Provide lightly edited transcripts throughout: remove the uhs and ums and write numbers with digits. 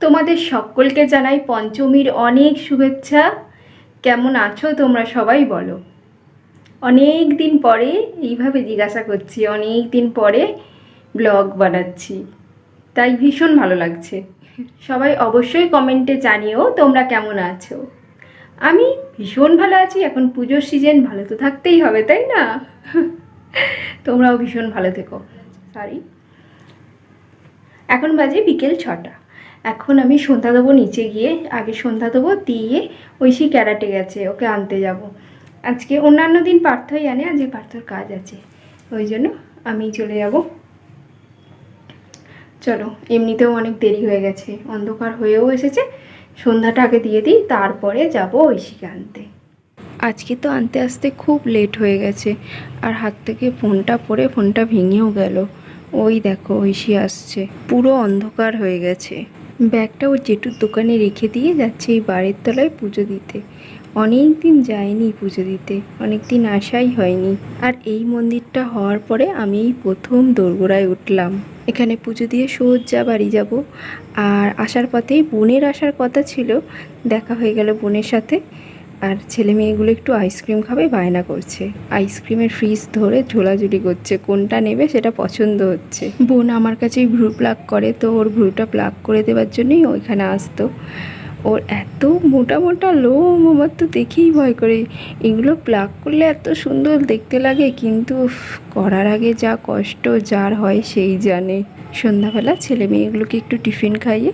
তোমাদের সকলকে জানাই পঞ্চমীর অনেক শুভেচ্ছা। কেমন আছো তোমরা সবাই বলো। অনেক দিন পরে এইভাবে জিজ্ঞাসা করছি, অনেক দিন পরে ব্লগ বানাচ্ছি, তাই ভীষণ ভালো লাগছে। সবাই অবশ্যই কমেন্টে জানিও তোমরা কেমন আছো। আমি ভীষণ ভালো আছি। এখন পুজোর সিজন, ভালো তো থাকতেই হবে, তাই না? তোমরাও ভীষণ ভালো থেকো। সরি, এখন বাজে বিকেল 6টা। এখন আমি সন্ধ্যা দেবো নিচে গিয়ে, আগে সন্ধ্যা দেবো, দিয়ে ঐশী ক্যারাটে গেছে, ওকে আনতে যাব। আজকে অন্যান্য দিন পার্থই আনে, আজকে পার্থর কাজ আছে, ওই জন্য আমি চলে যাব। চলো, এমনিতেও অনেক দেরি হয়ে গেছে, অন্ধকার হয়েও এসেছে। সন্ধ্যাটা আগে দিয়ে দিই, তারপরে যাব ঐশীকে আনতে। আজকে তো আনতে আসতে খুব লেট হয়ে গেছে, আর হাত থেকে ফোনটা পড়ে ফোনটা ভেঙেও গেল। ওই দেখো ঐশী আসছে, পুরো অন্ধকার হয়ে গেছে। ব্যাগটা ওর জেঠুর দোকানে রেখে দিয়ে যাচ্ছে এই বাড়ির তলায় পুজো দিতে। অনেক দিন যায়নি পুজো দিতে, অনেক দিন আসাই হয়নি। আর এই মন্দিরটা হওয়ার পরে আমি এই প্রথম দোরগোড়ায় উঠলাম। এখানে পুজো দিয়ে সোজা বাড়ি যাব। আর আসার পথেই বোনের আসার কথা ছিল, দেখা হয়ে গেল বোনের সাথে। আর ছেলে মেয়েগুলো একটু আইসক্রিম খাবে বায়না করছে, আইসক্রিমের ফ্রিজ ধরে ঝোলাঝুলি করছে, কোনটা নেবে সেটা পছন্দ হচ্ছে। বোন আমার কাছেই ভ্রু প্লাক করে, তো ওর ভ্রুটা প্লাক করে দেওয়ার জন্যই ওইখানে আসতো। ওর এত মোটা মোটা লোম, আমার তো দেখেই ভয় করে। এগুলো প্লাক করলে এত সুন্দর দেখতে লাগে, কিন্তু করার আগে যা কষ্ট যার হয় সেই জানে। সন্ধ্যাবেলা ছেলে মেয়েগুলোকে একটু টিফিন খাইয়ে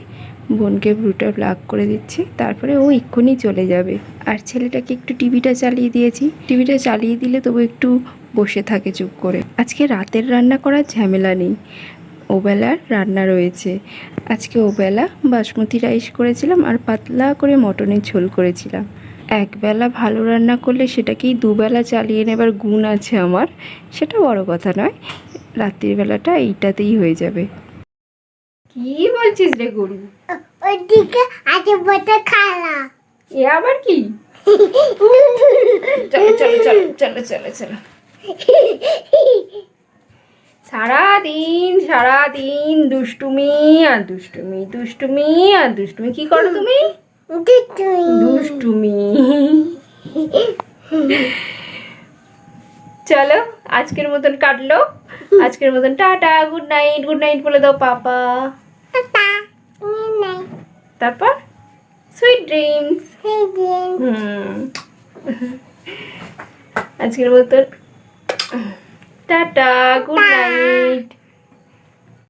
বোনকে ভ্রুটা প্লাক করে দিচ্ছি, তারপরে ও এক্ষুনি চলে যাবে। আর ছেলেটাকে একটু টিভিটা চালিয়ে দিয়েছি, টিভিটা চালিয়ে দিলে তবু একটু বসে থাকে চুপ করে। আজকে রাতের রান্না করার ঝামেলা নেই, ওবেলার রান্না রয়েছে। আজকে ওবেলা বাসমতি রাইস করেছিলাম আর পাতলা করে মটনের ঝোল করেছিলাম। একবেলা ভালো রান্না করলে সেটাকেই দুবেলা চালিয়ে নেবার গুণ আছে আমার, সেটা বড় কথা নয়। রাত্রির বেলাটা এইটাতেই হয়ে যাবে। কি বলছিস রে গরু? ওদিকে আজে বটা খালা এ আবার কি? চলো চলো চলো চলো চলো চলো। সারাদিন দুষ্টুমি আর দুষ্টুমি, দুষ্টুমি আর দুষ্টুমি। কি করো তুমি? দুষ্টুমি। চলো, আজকের মতন কাটলো, আজকের মতন tata, good night. Good night বলে দাও পাপা। তারপর সুইট ড্রিমস। আজকের মতন টাটা, গুড নাইট।